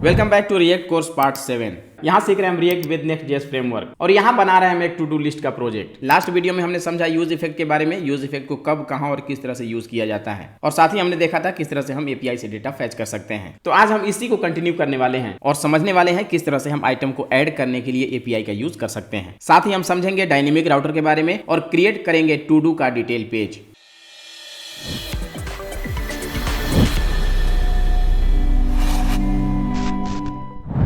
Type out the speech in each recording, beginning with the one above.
Welcome back to React course part 7। यहाँ सीख रहे हैं हम रिएक्ट विद नेक्स्ट.जेएस फ्रेमवर्क और यहाँ बना रहे हैं हम एक टू डू लिस्ट का प्रोजेक्ट। लास्ट वीडियो में हमने समझा यूज इफेक्ट के बारे में, यूज इफेक्ट को कब, कहाँ और किस तरह से यूज किया जाता है, और साथ ही हमने देखा था किस तरह से हम एपीआई से डेटा फैच कर सकते हैं। तो आज हम इसी को कंटिन्यू करने वाले हैं और समझने वाले हैं किस तरह से हम आइटम को ऐड करने के लिए एपीआई का यूज कर सकते हैं। साथ ही हम समझेंगे डायनेमिक राउटर के बारे में और क्रिएट करेंगे टू डू का डिटेल पेज।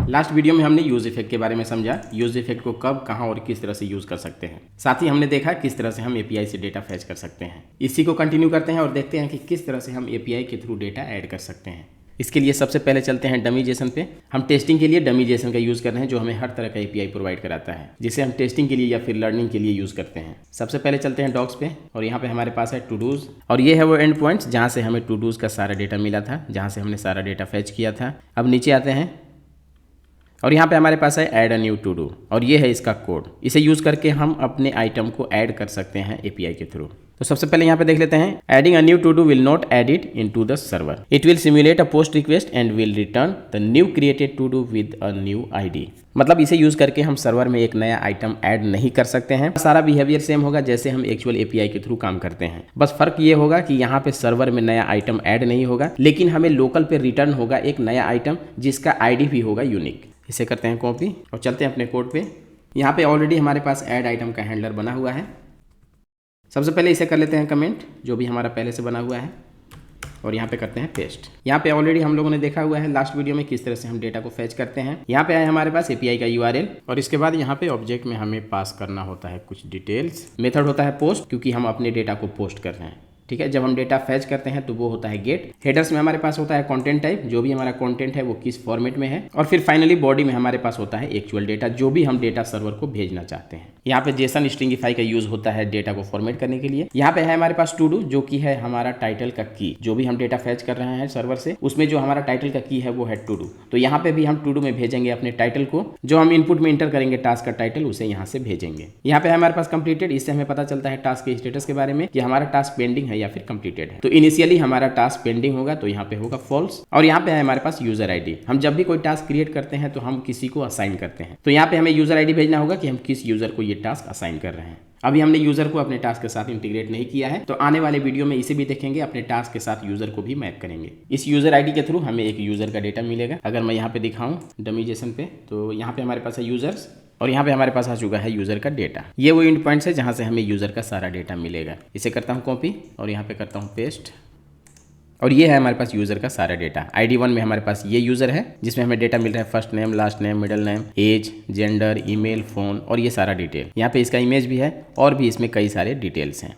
लास्ट वीडियो में हमने यूज इफेक्ट के बारे में समझा, यूज इफेक्ट को कब, कहां और किस तरह से यूज कर सकते हैं। साथ ही हमने देखा किस तरह से हम एपीआई से डेटा फैच कर सकते हैं। इसी को कंटिन्यू करते हैं और देखते हैं कि किस तरह से हम एपीआई के थ्रू डेटा ऐड कर सकते हैं। इसके लिए सबसे पहले चलते हैं डमी जेसन पे। हम टेस्टिंग के लिए डमी जेसन का यूज कर रहे हैं, जो हमें हर तरह का एपीआई प्रोवाइड कराता है, जिसे हम टेस्टिंग के लिए या फिर लर्निंग के लिए यूज करते हैं। सबसे पहले चलते हैं डॉक्स पे और यहाँ पे हमारे पास है टू डूज और ये है वो एंड पॉइंट्स जहाँ से हमें टू डूज का सारा डेटा मिला था, जहाँ से हमने सारा डेटा फैच किया था। अब नीचे आते हैं और यहाँ पे हमारे पास है add a new to do और ये है इसका कोड। इसे यूज करके हम अपने आइटम को ऐड कर सकते हैं एपीआई के थ्रू। तो सबसे पहले यहाँ पे देख लेते हैं, adding a new to do will not add it into the server, it will simulate a post request and will return the new created to do with a new ID. मतलब इसे यूज करके हम server में एक नया item add नहीं कर सकते हैं। सारा बिहेवियर सेम होगा जैसे हम एक्चुअल एपीआई के थ्रू काम करते हैं। बस फर्क ये होगा कि यहाँ पे सर्वर में नया आइटम ऐड नहीं होगा, लेकिन हमें लोकल पे रिटर्न होगा एक नया आइटम जिसका आईडी भी होगा यूनिक। इसे करते हैं कॉपी और चलते हैं अपने कोड पे। यहाँ पे ऑलरेडी हमारे पास ऐड आइटम का हैंडलर बना हुआ है। सबसे पहले इसे कर लेते हैं कमेंट, जो भी हमारा पहले से बना हुआ है, और यहाँ पे करते हैं पेस्ट। यहाँ पे ऑलरेडी हम लोगों ने देखा हुआ है लास्ट वीडियो में किस तरह से हम डेटा को फैच करते हैं। यहाँ पे आए हमारे पास एपीआई का यूआरएल और इसके बाद यहाँ पे ऑब्जेक्ट में हमें पास करना होता है कुछ डिटेल्स। मेथड होता है पोस्ट, क्योंकि हम अपने डेटा को पोस्ट कर रहे हैं। ठीक है, जब हम डेटा फैच करते हैं तो वो होता है गेट। हेडर्स में हमारे पास होता है कंटेंट टाइप, जो भी हमारा कंटेंट है वो किस फॉर्मेट में है, और फिर फाइनली बॉडी में हमारे पास होता है एक्चुअल डेटा, जो भी हम डेटा सर्वर को भेजना चाहते हैं। यहाँ पे जेसन स्ट्रिंगिफाई का यूज होता है डेटा को फॉर्मेट करने के लिए। यहाँ पे है हमारे पास टू डू, जो कि है हमारा टाइटल का की। जो भी हम डेटा फैच कर रहे हैं सर्वर से, उसमें जो हमारा टाइटल का की है वो है टू डू। तो यहाँ पे भी हम टू डू में भेजेंगे अपने टाइटल को, जो हम इनपुट में इंटर करेंगे टास्क का टाइटल, उसे यहाँ से भेजेंगे। यहाँ पे हमारे पास कंप्लीटेड, इससे हमें पता चलता है टास्क के स्टेटस के बारे में कि हमारा टास्क पेंडिंग है या फिर कंप्लीटेड है। तो इनिशियली हमारा टास्क पेंडिंग होगा, तो यहाँ पे होगा फॉल्स। और यहाँ पे है हमारे पास यूजर आईडी। हम जब भी कोई टास्क क्रिएट करते हैं तो हम किसी को असाइन करते हैं, तो यहाँ पे हमें यूजर आईडी भेजना होगा कि हम किस यूजर को ये टास्क असाइन कर रहे हैं। अभी हमने यूजर को अपने टास्क के साथ इंटीग्रेट नहीं किया है, तो आने वाले वीडियो में इसे भी देखेंगे, अपने टास्क के साथ यूजर को भी मैप करेंगे। इस यूजर आईडी के थ्रू हमें एक यूजर का डेटा मिलेगा। अगर मैं यहाँ पे दिखाऊं डमी जेसन पे, तो यहाँ पे हमारे पास है यूजर्स और यहाँ पे हमारे पास आ चुका है यूजर का डेटा। ये वो एंड पॉइंट्स है जहाँ से हमें यूजर का सारा डेटा मिलेगा। इसे करता हूँ कॉपी और यहाँ पे करता हूँ पेस्ट, और ये है हमारे पास यूजर का सारा डेटा। आईडी 1 में हमारे पास ये यूजर है, जिसमें हमें डेटा मिल रहा है first name, last name, middle name, age, gender, email, phone और ये सारा डिटेल। यहाँ पे इसका इमेज भी है और भी इसमें कई सारे डिटेल्स हैं।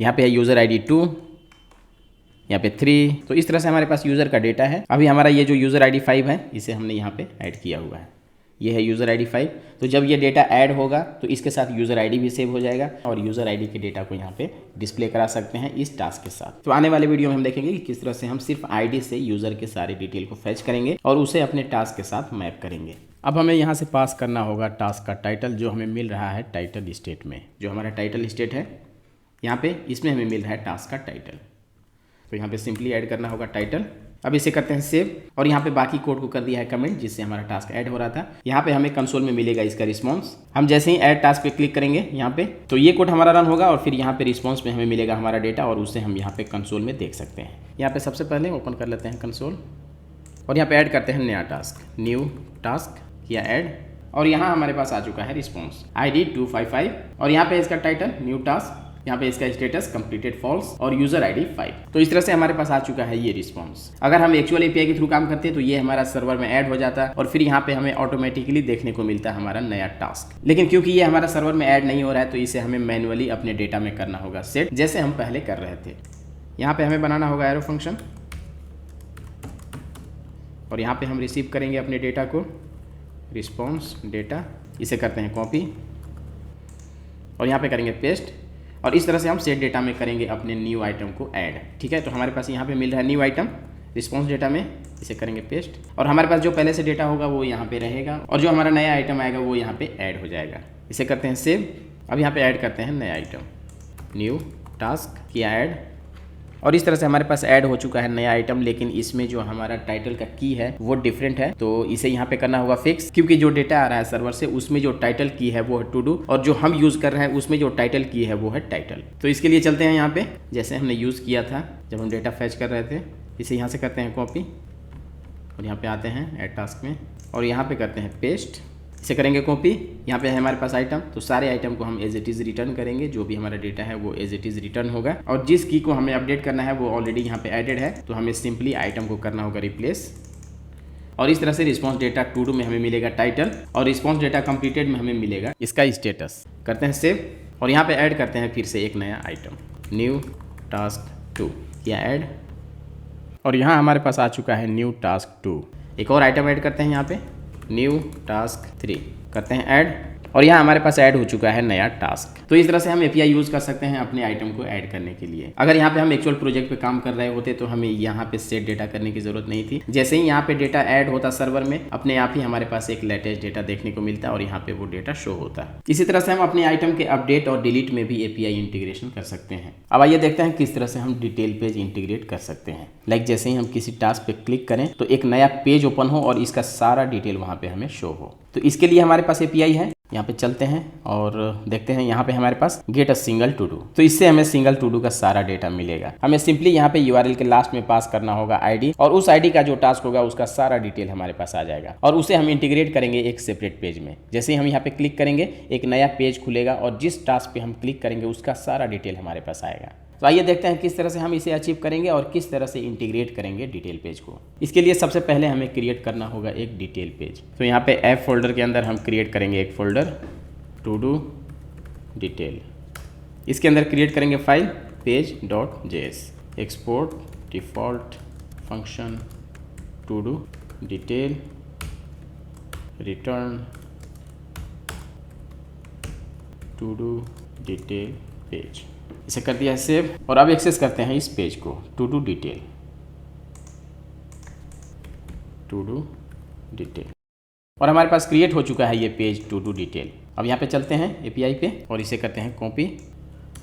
यहाँ पे है यूजर आईडी 2, यहाँ पे 3। तो इस तरह से हमारे पास यूजर का डेटा है। अभी हमारा ये जो यूजर आईडी 5 है, इसे हमने यहाँ पे ऐड किया हुआ है। ये है यूजर आईडी 5। तो जब ये डेटा ऐड होगा तो इसके साथ यूजर आईडी भी सेव हो जाएगा और यूजर आईडी के डेटा को यहाँ पे डिस्प्ले करा सकते हैं इस टास्क के साथ। तो आने वाले वीडियो में हम देखेंगे कि किस तरह से हम सिर्फ आईडी से यूजर के सारे डिटेल को फैच करेंगे और उसे अपने टास्क के साथ मैप करेंगे। अब हमें यहाँ से पास करना होगा टास्क का टाइटल, जो हमें मिल रहा है टाइटल स्टेट में। जो हमारा टाइटल स्टेट है यहाँ पे, इसमें हमें मिल रहा है टास्क का टाइटल। तो यहाँ पे सिंपली ऐड करना होगा टाइटल। अब इसे करते हैं सेव और यहाँ पे बाकी कोड को कर दिया है कमेंट, जिससे हमारा टास्क ऐड हो रहा था। यहाँ पे हमें कंसोल में मिलेगा इसका रिस्पॉन्स। हम जैसे ही ऐड टास्क पे क्लिक करेंगे यहाँ पे, तो ये कोड हमारा रन होगा और फिर यहाँ पे रिस्पॉन्स में हमें मिलेगा हमारा डेटा और उसे हम यहाँ पे कंसोल में देख सकते हैं। यहाँ पे सबसे पहले ओपन कर लेते हैं कंसोल और यहाँ पे ऐड करते हैं नया टास्क। न्यू टास्क किया ऐड और यहाँ हमारे पास आ चुका है रिस्पॉन्स ID 255 और यहाँ पे इसका टाइटल न्यू टास्क, यहाँ पे इसका स्टेटस कंप्लीटेड फॉल्स और यूजर आईडी 5। तो इस तरह से हमारे पास आ चुका है ये रिस्पॉन्स। अगर हम एक्चुअल एपीआई के थ्रू काम करते हैं तो ये हमारा सर्वर में ऐड हो जाता है और फिर यहाँ पे हमें ऑटोमेटिकली देखने को मिलता है हमारा नया टास्क। लेकिन क्योंकि ये हमारा सर्वर में ऐड नहीं हो रहा है, तो इसे हमें मैनुअली अपने डेटा में करना होगा सेट, जैसे हम पहले कर रहे थे। यहाँ पे हमें बनाना होगा एरो फंक्शन और यहाँ पे हम रिसीव करेंगे अपने डेटा को, रिस्पॉन्स डेटा। इसे करते हैं कॉपी और यहाँ पे करेंगे पेस्ट और इस तरह से हम सेट डेटा में करेंगे अपने न्यू आइटम को ऐड। ठीक है, तो हमारे पास यहाँ पे मिल रहा है न्यू आइटम रिस्पॉन्स डेटा में। इसे करेंगे पेस्ट और हमारे पास जो पहले से डेटा होगा वो यहाँ पे रहेगा और जो हमारा नया आइटम आएगा वो यहाँ पे ऐड हो जाएगा। इसे करते हैं सेव। अब यहाँ पे ऐड करते हैं नया आइटम, न्यू टास्क किया ऐड और इस तरह से हमारे पास ऐड हो चुका है नया आइटम, लेकिन इसमें जो हमारा टाइटल का की है वो डिफरेंट है, तो इसे यहाँ पे करना होगा फिक्स, क्योंकि जो डेटा आ रहा है सर्वर से उसमें जो टाइटल की है वो है टू डू, और जो हम यूज कर रहे हैं उसमें जो टाइटल की है वो है टाइटल। तो इसके लिए चलते हैं यहाँ पे, जैसे हमने यूज किया था जब हम डेटा फैच कर रहे थे, इसे यहाँ से करते हैं कॉपी और यहाँ पे आते हैं ऐड टास्क में और यहाँ पे करते हैं पेस्ट। इसे करेंगे कॉपी, यहाँ पे है हमारे पास आइटम, तो सारे आइटम को हम एज इट इज़ रिटर्न करेंगे, जो भी हमारा डेटा है वो एज इट इज़ रिटर्न होगा। और जिस की को हमें अपडेट करना है वो ऑलरेडी यहाँ पे एडेड है, तो हमें सिंपली आइटम को करना होगा रिप्लेस। और इस तरह से रिस्पॉन्स डेटा टू डू में हमें मिलेगा टाइटल और रिस्पॉन्स डेटा कंप्लीटेड में हमें मिलेगा इसका स्टेटस। करते हैं सेव और यहाँ पे ऐड करते हैं फिर से एक नया आइटम, न्यू टास्क 2 या ऐड, और यहाँ हमारे पास आ चुका है न्यू टास्क 2। एक और आइटम ऐड करते हैं यहाँ पे, न्यू टास्क 3, करते हैं ऐड और यहाँ हमारे पास ऐड हो चुका है नया टास्क। तो इस तरह से हम एपीआई यूज कर सकते हैं अपने आइटम को ऐड करने के लिए। अगर यहाँ पे हम एक्चुअल प्रोजेक्ट पे काम कर रहे होते तो हमें यहाँ पे सेट डेटा करने की जरूरत नहीं थी। जैसे ही यहाँ पे डेटा ऐड होता सर्वर में, अपने आप ही हमारे पास एक लेटेस्ट डेटा देखने को मिलता है और यहाँ पे वो डेटा शो होता है। इसी तरह से हम अपने आइटम के अपडेट और डिलीट में भी एपीआई इंटीग्रेशन कर सकते हैं। अब आइए देखते हैं किस तरह से हम डिटेल पेज इंटीग्रेट कर सकते हैं। लाइक जैसे ही हम किसी टास्क पे क्लिक करें तो एक नया पेज ओपन हो और इसका सारा डिटेल वहाँ पे हमें शो हो। तो इसके लिए हमारे पास एपीआई है, यहाँ पे चलते हैं और देखते हैं। यहाँ पे हमारे पास get a single to do, तो इससे हमें सिंगल टू डू का सारा डेटा मिलेगा। हमें सिंपली यहाँ पे यूआरएल के लास्ट में पास करना होगा आईडी, और उस आईडी का जो टास्क होगा उसका सारा डिटेल हमारे पास आ जाएगा और उसे हम इंटीग्रेट करेंगे एक सेपरेट पेज में। जैसे ही हम यहाँ पे क्लिक करेंगे एक नया पेज खुलेगा और जिस टास्क पे हम क्लिक करेंगे उसका सारा डिटेल हमारे पास आएगा। तो आइए देखते हैं किस तरह से हम इसे अचीव करेंगे और किस तरह से इंटीग्रेट करेंगे डिटेल पेज को। इसके लिए सबसे पहले हमें क्रिएट करना होगा एक डिटेल पेज। तो यहाँ पे ऐप फोल्डर के अंदर हम क्रिएट करेंगे एक फोल्डर टू डू डिटेल। इसके अंदर क्रिएट करेंगे file page.js, export default function to do detail return to do detail page. इसे कर दिया है सेव और अब एक्सेस करते हैं इस पेज को, टू डू डिटेल और हमारे पास क्रिएट हो चुका है ये पेज टू डू डिटेल। अब यहाँ पे चलते हैं एपीआई पे और इसे करते हैं कॉपी।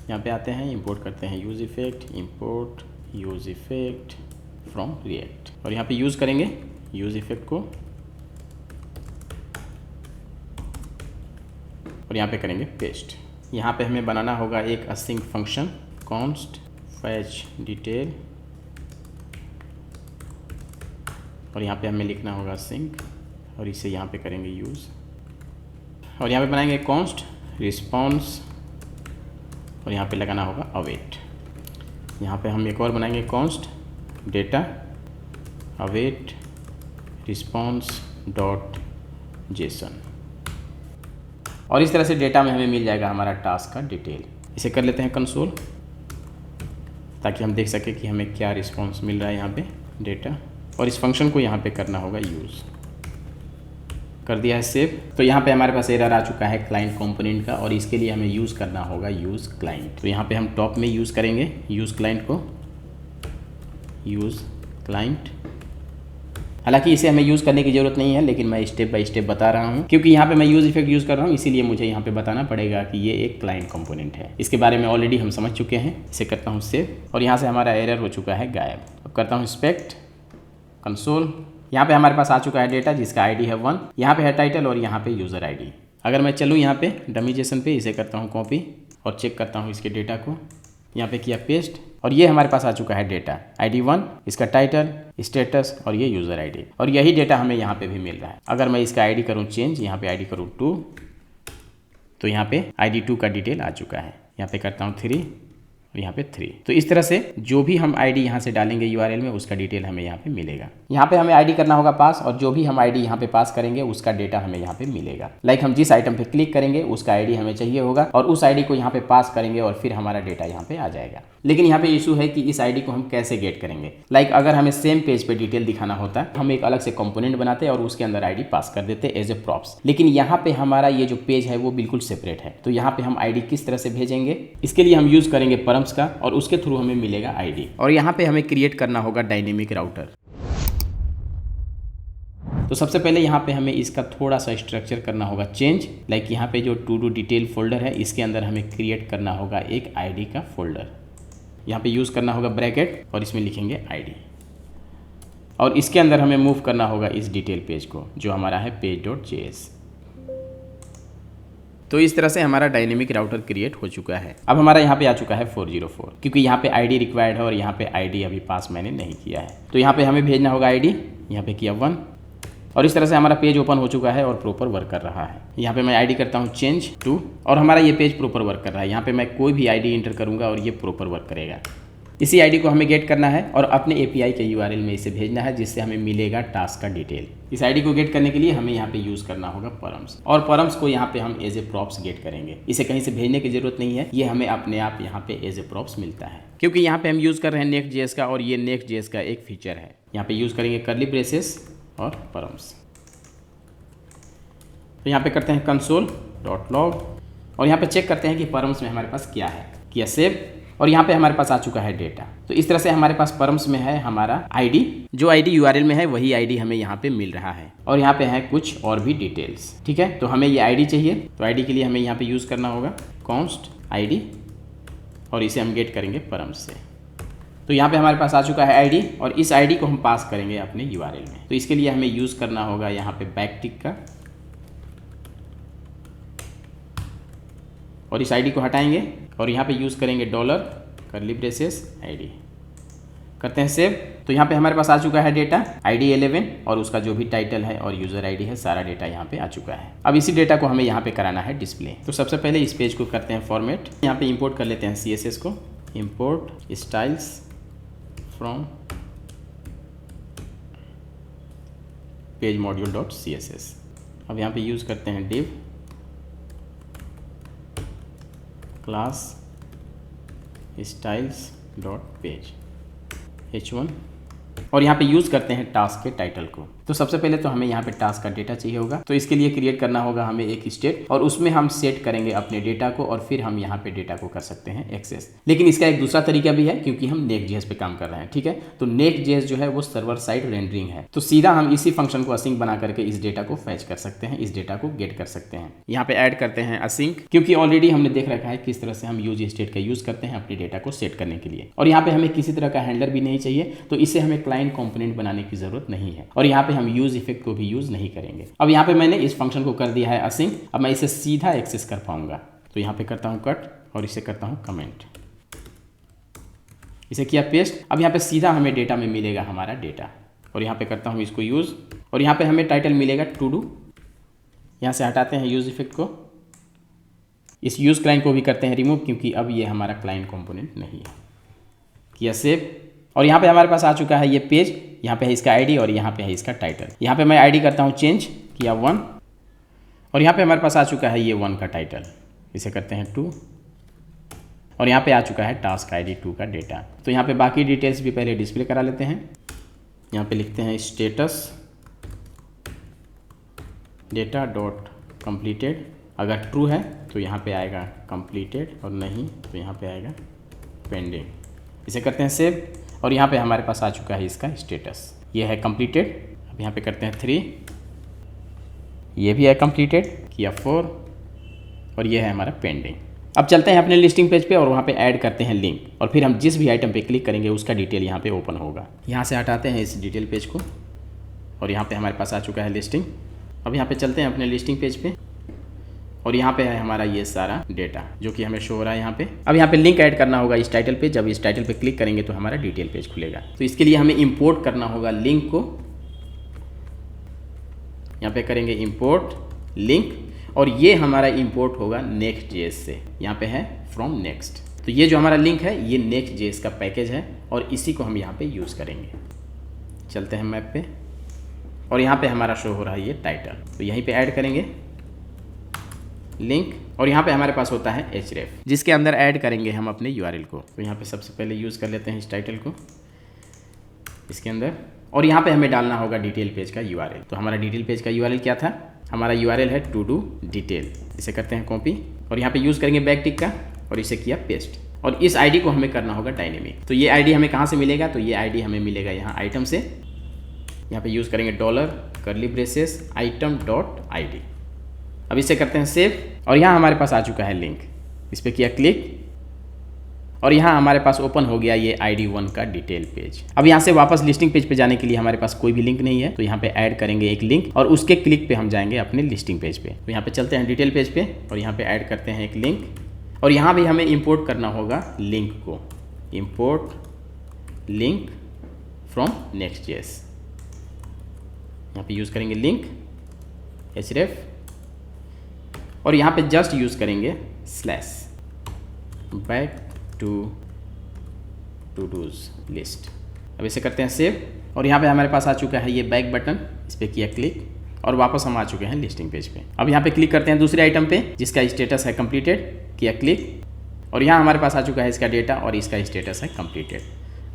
यहाँ पे आते हैं, इंपोर्ट करते हैं use effect, import use effect from react और यहाँ पे यूज़ करेंगे यूज इफेक्ट को और यहाँ पे करेंगे पेस्ट। यहाँ पे हमें बनाना होगा एक async function const fetch detail और यहाँ पे हमें लिखना होगा सिंक और इसे यहाँ पे करेंगे यूज़ और यहाँ पे बनाएंगे कॉन्स्ट रिस्पॉन्स और यहाँ पे लगाना होगा अवेट। यहाँ पे हम एक और बनाएंगे const data await response dot JSON और इस तरह से डेटा में हमें मिल जाएगा हमारा टास्क का डिटेल। इसे कर लेते हैं कंसोल ताकि हम देख सकें कि हमें क्या रिस्पॉन्स मिल रहा है यहाँ पे डेटा, और इस फंक्शन को यहाँ पे करना होगा यूज़। कर दिया है सेव। तो यहाँ पे हमारे पास एरर आ चुका है क्लाइंट कंपोनेंट का और इसके लिए हमें यूज़ करना होगा यूज़ क्लाइंट। तो यहाँ पे हम टॉप में यूज़ करेंगे यूज़ क्लाइंट को, यूज़ क्लाइंट। हालांकि इसे हमें यूज़ करने की ज़रूरत नहीं है, लेकिन मैं स्टेप बाय स्टेप बता रहा हूँ क्योंकि यहाँ पे मैं यूज़ इफेक्ट यूज़ कर रहा हूँ, इसीलिए मुझे यहाँ पे बताना पड़ेगा कि ये एक क्लाइंट कंपोनेंट है। इसके बारे में ऑलरेडी हम समझ चुके हैं। इसे करता हूँ सेव और यहाँ से हमारा एरर हो चुका है गायब। अब करता हूँ इंस्पेक्ट कंसोल। यहाँ पे हमारे पास आ चुका है डेटा जिसका आईडी है 1, यहाँ पे है टाइटल और यहाँ पे यूज़र आईडी। अगर मैं चलूँ यहाँ पे डमी जेसन पे, इसे करता हूँ कॉपी और चेक करता हूँ इसके डेटा को, यहाँ पे किया पेस्ट और ये हमारे पास आ चुका है डेटा आईडी 1, इसका टाइटल, स्टेटस और ये यूज़र आईडी, और यही डेटा हमें यहाँ पे भी मिल रहा है। अगर मैं इसका आईडी करूँ चेंज, यहाँ पे आईडी करूँ 2, तो यहाँ पे आईडी 2 का डिटेल आ चुका है। यहाँ पे करता हूँ 3 और यहाँ पे 3। तो इस तरह से जो भी हम आईडी यहाँ से डालेंगे यूआरएल में उसका डिटेल हमें यहाँ पे मिलेगा। यहाँ पे हमें आईडी करना होगा पास और जो भी हम आईडी यहाँ पे पास करेंगे उसका डेटा हमें यहाँ पे मिलेगा। लाइक हम जिस आइटम पे क्लिक करेंगे उसका आईडी हमें चाहिए होगा और उस आईडी को यहाँ पे पास करेंगे और फिर हमारा डेटा यहाँ पे आ जाएगा। लेकिन यहाँ पे इशू है कि इस आईडी को हम कैसे गेट करेंगे। लाइक अगर हमें सेम पेज पे डिटेल दिखाना होता है, हम एक अलग से कंपोनेंट बनाते और उसके अंदर आईडी पास कर देते एज ए प्रॉप्स। लेकिन यहाँ पे हमारा ये जो पेज है वो बिल्कुल सेपरेट है, तो यहाँ पे हम आईडी किस तरह से भेजेंगे, इसके लिए हम यूज करेंगे परम्स का और उसके थ्रू हमें मिलेगा आईडी। और यहाँ पे हमें क्रिएट करना होगा डायनेमिक राउटर। तो सबसे पहले यहाँ पे हमें इसका थोड़ा सा स्ट्रक्चर करना होगा चेंज। लाइक यहाँ पे जो टू डू डिटेल फोल्डर है इसके अंदर हमें क्रिएट करना होगा एक आईडी का फोल्डर। यहाँ पे यूज़ करना होगा ब्रैकेट और इसमें लिखेंगे आईडी, और इसके अंदर हमें मूव करना होगा इस डिटेल पेज को जो हमारा है page.js। तो इस तरह से हमारा डायनेमिक राउटर क्रिएट हो चुका है। अब हमारा यहाँ पे आ चुका है 404, क्योंकि यहाँ पे आईडी रिक्वायर्ड है और यहाँ पे आईडी अभी पास मैंने नहीं किया है। तो यहाँ पे हमें भेजना होगा आईडी, यहाँ पे किया 1, और इस तरह से हमारा पेज ओपन हो चुका है और प्रॉपर वर्क कर रहा है। यहाँ पे मैं आईडी करता हूँ चेंज टू, और हमारा ये पेज प्रॉपर वर्क कर रहा है। यहाँ पे मैं कोई भी आईडी इंटर करूँगा और ये प्रॉपर वर्क करेगा। इसी आईडी को हमें गेट करना है और अपने एपीआई के यूआरएल में इसे भेजना है, जिससे हमें मिलेगा टास्क का डिटेल। इस आईडी को गेट करने के लिए हमें यहाँ पे यूज़ करना होगा परम्स, और परम्स को यहाँ पे हम एज ए प्रॉप्स गेट करेंगे। इसे कहीं से भेजने की जरूरत नहीं है, ये हमें अपने आप यहाँ पे एज ए प्रॉप्स मिलता है, क्योंकि यहाँ पे हम यूज़ कर रहे हैं नेक्स्ट.जेएस का, और ये नेक्स्ट.जेएस का एक फीचर है। यहाँ पे यूज़ करेंगे कर्ली ब्रेसेस और परम्स। तो यहाँ पे करते हैं console.log, और यहाँ पे चेक करते हैं कि परम्स में हमारे पास क्या है, किया सेव, और यहाँ पे हमारे पास आ चुका है डेटा। तो इस तरह से हमारे पास परम्स में है हमारा आईडी, जो आईडी यूआरएल में है वही आईडी हमें यहाँ पे मिल रहा है, और यहाँ पे है कुछ और भी डिटेल्स। ठीक है, तो हमें ये आईडी चाहिए, तो आईडी के लिए हमें यहाँ पे यूज़ करना होगा const id, और इसे हम गेट करेंगे परम्स से। तो यहाँ पे हमारे पास आ चुका है आईडी, और इस आईडी को हम पास करेंगे अपने यूआरएल में। तो इसके लिए हमें यूज़ करना होगा यहाँ पे बैकटिक का, और इस आईडी को हटाएंगे और यहाँ पे यूज़ करेंगे डॉलर कर्ली ब्रेसेस आईडी, करते हैं सेव। तो यहाँ पे हमारे पास आ चुका है डेटा आईडी 11, और उसका जो भी टाइटल है और यूज़र आईडी है सारा डेटा यहाँ पे आ चुका है। अब इसी डेटा को हमें यहाँ पे कराना है डिस्प्ले। तो सबसे पहले इस पेज को करते हैं फॉर्मेट। यहाँ पे इंपोर्ट कर लेते हैं CSS को, इंपोर्ट स्टाइल्स फ्रॉम पेज मॉड्यूल.css। अब यहाँ पे यूज़ करते हैं div क्लास styles.page h1, और यहाँ पे यूज़ करते हैं टास्क के टाइटल को। तो सबसे पहले तो हमें यहाँ पे टास्क का डेटा चाहिए होगा, तो इसके लिए क्रिएट करना होगा हमें एक स्टेट, और उसमें हम सेट करेंगे अपने डेटा को, और फिर हम यहाँ पे डेटा को कर सकते हैं एक्सेस। लेकिन इसका एक दूसरा तरीका भी है, क्योंकि हम नेक्स्ट.जेएस पे काम कर रहे हैं। ठीक है, तो नेक्स्ट.जेएस जो है वो सर्वर साइड रेंडरिंग है, तो सीधा हम इसी फंक्शन को असिंक बना करके इस डेटा को फैच कर सकते हैं, इस डेटा को गेट कर सकते हैं। यहाँ पे ऐड करते हैं असिंक, क्योंकि ऑलरेडी हमने देख रखा है किस तरह से हम यूज स्टेट का यूज करते हैं अपने डेटा को सेट करने के लिए। और यहाँ पे हमें किसी तरह का हैंडलर भी नहीं चाहिए, तो इसे हमें क्लाइंट कंपोनेंट बनाने की जरूरत नहीं है, और यहाँ पे हम यूज इफेक्ट को भी यूज नहीं करेंगे। अब यहाँ पे मैंने इस फंक्शन को कर दिया है असिंक, अब मैं इसे सीधा एक्सेस कर पाऊंगा। तो यहाँ पे करता हूँ कट, और इसे करता हूँ कमेंट, इसे किया पेस्ट। अब यहाँ पे सीधा हमें डेटा में मिलेगा हमारा डेटा, और यहाँ पे करता हूँ इसको यूज, और यहाँ पे हमें टाइटल मिलेगा टू डू। यहाँ से हटाते हैं यूज इफेक्ट को, इस यूज क्लाइंट को भी करते हैं रिमूव, क्योंकि अब ये हमारा क्लाइंट कंपोनेंट नहीं है। किया सेव, और यहाँ पे हमारे पास आ चुका है ये पेज, यहाँ पे है इसका आईडी और यहाँ पे है इसका टाइटल। यहाँ पे मैं आईडी करता हूँ चेंज, किया 1, और यहाँ पे हमारे पास आ चुका है ये 1 का टाइटल, इसे करते हैं 2, और यहाँ पे आ चुका है टास्क आईडी 2 का डेटा। तो यहाँ पे बाकी डिटेल्स भी पहले डिस्प्ले करा लेते हैं। यहाँ पे लिखते हैं स्टेटस डेटा डॉट कंप्लीटेड, अगर ट्रू है तो यहाँ पे आएगा कंप्लीटेड, और नहीं तो यहाँ पे आएगा पेंडिंग। इसे करते हैं सेव, और यहाँ पे हमारे पास आ चुका है इसका स्टेटस, ये है कंप्लीटेड। अब यहाँ पे करते हैं 3, ये भी है कंप्लीटेड, किया 4, और ये है हमारा पेंडिंग। अब चलते हैं अपने लिस्टिंग पेज पे और वहाँ पे ऐड करते हैं लिंक, और फिर हम जिस भी आइटम पे क्लिक करेंगे उसका डिटेल यहाँ पे ओपन होगा। यहाँ से हटाते हैं इस डिटेल पेज को, और यहाँ पे हमारे पास आ चुका है लिस्टिंग। अब यहाँ पे चलते हैं अपने लिस्टिंग पेज पे, और यहाँ पे है हमारा ये सारा डेटा जो कि हमें शो हो रहा है यहाँ पे। अब यहाँ पे लिंक ऐड करना होगा इस टाइटल पे, जब इस टाइटल पे क्लिक करेंगे तो हमारा डिटेल पेज खुलेगा। तो इसके लिए हमें इंपोर्ट करना होगा लिंक को, यहाँ पे करेंगे इंपोर्ट लिंक, और ये हमारा इंपोर्ट होगा नेक्स्ट.जेएस से, यहाँ पे है फ्रॉम नेक्स्ट। तो ये जो हमारा लिंक है ये नेक्स्ट.जेएस का पैकेज है, और इसी को हम यहाँ पे यूज़ करेंगे। चलते हैं मैप पे, और यहाँ पे हमारा शो हो रहा है ये टाइटल, तो यहीं पे ऐड करेंगे लिंक, और यहाँ पे हमारे पास होता है href, जिसके अंदर ऐड करेंगे हम अपने यूआरएल को। तो यहाँ पे सबसे पहले यूज़ कर लेते हैं इस टाइटल को इसके अंदर, और यहाँ पे हमें डालना होगा डिटेल पेज का यूआरएल। तो हमारा डिटेल पेज का यूआरएल क्या था, हमारा यूआरएल है टू डू डिटेल। इसे करते हैं कॉपी, और यहाँ पे यूज़ करेंगे बैकटिक का, और इसे किया पेस्ट, और इस आईडी को हमें करना होगा डायनेमिक। तो ये आईडी हमें कहाँ से मिलेगा, तो ये आईडी हमें मिलेगा यहाँ आइटम से। यहाँ पे यूज़ करेंगे dollar curly braces item dot ID. अब इसे करते हैं सेव, और यहाँ हमारे पास आ चुका है लिंक, इस पर किया क्लिक, और यहाँ हमारे पास ओपन हो गया ये ID1 का डिटेल पेज। अब यहाँ से वापस लिस्टिंग पेज पे जाने के लिए हमारे पास कोई भी लिंक नहीं है, तो यहाँ पे ऐड करेंगे एक लिंक और उसके क्लिक पे हम जाएंगे अपने लिस्टिंग पेज पे। तो यहाँ पे चलते हैं डिटेल पेज पे और यहाँ पे ऐड करते हैं एक लिंक और यहाँ भी हमें इंपोर्ट करना होगा लिंक को। इंपोर्ट लिंक फ्रॉम Next.js, यहाँ पे यूज़ करेंगे लिंक href और यहाँ पे जस्ट यूज़ करेंगे slash back todos list. अब इसे करते हैं सेव और यहाँ पे हमारे पास आ चुका है ये बैक बटन, इस पर किया क्लिक और वापस हम आ चुके हैं लिस्टिंग पेज पे। अब यहाँ पे क्लिक करते हैं दूसरे आइटम पे जिसका स्टेटस है कंप्लीटेड, किया क्लिक और यहाँ हमारे पास आ चुका है इसका डेटा और इसका स्टेटस है कंप्लीटेड।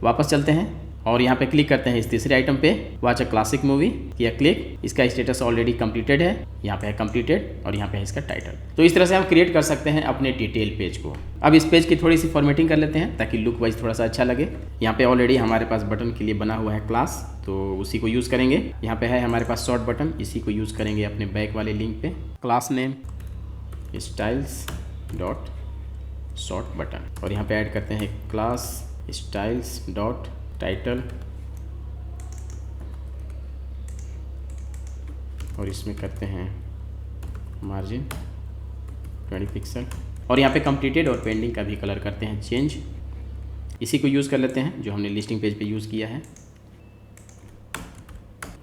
वापस चलते हैं और यहाँ पे क्लिक करते हैं इस तीसरे आइटम पे, वॉच अ क्लासिक मूवी, किया क्लिक, इसका स्टेटस ऑलरेडी कंप्लीटेड है, यहाँ पे है कंप्लीटेड और यहाँ पे है इसका टाइटल। तो इस तरह से हम क्रिएट कर सकते हैं अपने डिटेल पेज को। अब इस पेज की थोड़ी सी फॉर्मेटिंग कर लेते हैं ताकि लुक वाइज थोड़ा सा अच्छा लगे। यहाँ पे ऑलरेडी हमारे पास बटन के लिए बना हुआ है क्लास, तो उसी को यूज़ करेंगे। यहाँ पे है हमारे पास शॉर्ट बटन, इसी को यूज़ करेंगे अपने बैक वाले लिंक पे। Class name styles dot short button और यहाँ पे ऐड करते हैं क्लास स्टाइल्स डॉट टाइटल और इसमें करते हैं मार्जिन 20 पिक्सल और यहाँ पे कंप्लीटेड और पेंडिंग का भी कलर करते हैं चेंज। इसी को यूज़ कर लेते हैं जो हमने लिस्टिंग पेज पे यूज़ किया है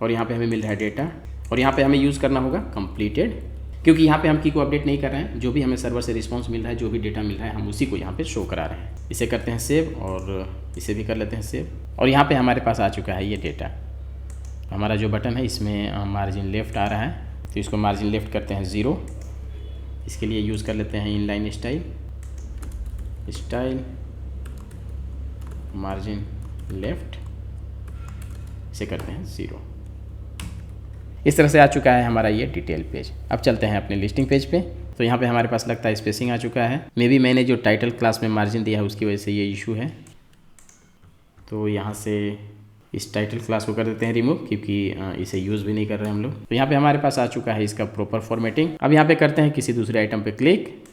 और यहाँ पे हमें मिल रहा है डेटा और यहाँ पे हमें यूज़ करना होगा कंप्लीटेड, क्योंकि यहाँ पे हम की को अपडेट नहीं कर रहे हैं। जो भी हमें सर्वर से रिस्पांस मिल रहा है, जो भी डेटा मिल रहा है, हम उसी को यहाँ पे शो करा रहे हैं। इसे करते हैं सेव और इसे भी कर लेते हैं सेव और यहाँ पे हमारे पास आ चुका है ये डेटा। हमारा जो बटन है इसमें मार्जिन लेफ़्ट आ रहा है, तो इसको मार्जिन लेफ़्ट करते हैं 0। इसके लिए यूज़ कर लेते हैं इनलाइन स्टाइल मार्जिन लेफ़्ट, इसे करते हैं 0। इस तरह से आ चुका है हमारा ये डिटेल पेज। अब चलते हैं अपने लिस्टिंग पेज पे। तो यहाँ पे हमारे पास लगता है स्पेसिंग आ चुका है, मे बी मैंने जो टाइटल क्लास में मार्जिन दिया है उसकी वजह से ये इशू है। तो यहाँ से इस टाइटल क्लास को कर देते हैं रिमूव, क्योंकि इसे यूज़ भी नहीं कर रहे हम लोग। तो यहाँ पे हमारे पास आ चुका है इसका प्रॉपर फॉर्मेटिंग। अब यहाँ पे करते हैं किसी दूसरे आइटम पे क्लिक,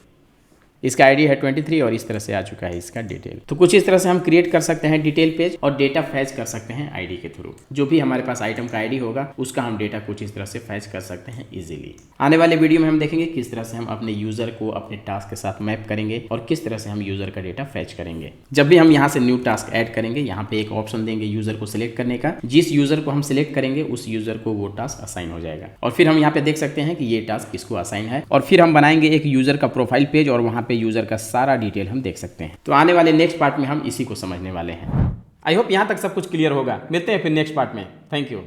इसका आईडी है 23 और इस तरह से आ चुका है इसका डिटेल। तो कुछ इस तरह से हम क्रिएट कर सकते हैं डिटेल पेज और डेटा फैच कर सकते हैं आईडी के थ्रू। जो भी हमारे पास आइटम का आईडी होगा उसका हम डेटा कुछ इस तरह से फैच कर सकते हैं इजीली। आने वाले वीडियो में हम देखेंगे किस तरह से हम अपने यूजर को अपने टास्क के साथ मैप करेंगे और किस तरह से हम यूजर का डेटा फैच करेंगे। जब भी हम यहाँ से न्यू टास्क ऐड करेंगे, यहाँ पे एक ऑप्शन देंगे यूजर को सिलेक्ट करने का। जिस यूजर को हम सिलेक्ट करेंगे उस यूजर को वो टास्क असाइन हो जाएगा और फिर हम यहाँ पे देख सकते हैं कि ये टास्क किसको असाइन है और फिर हम बनाएंगे एक यूजर का प्रोफाइल पेज और वहाँ पे यूजर का सारा डिटेल हम देख सकते हैं। तो आने वाले नेक्स्ट पार्ट में हम इसी को समझने वाले हैं। आई होप यहाँ तक सब कुछ क्लियर होगा। मिलते हैं फिर नेक्स्ट पार्ट में। Thank you.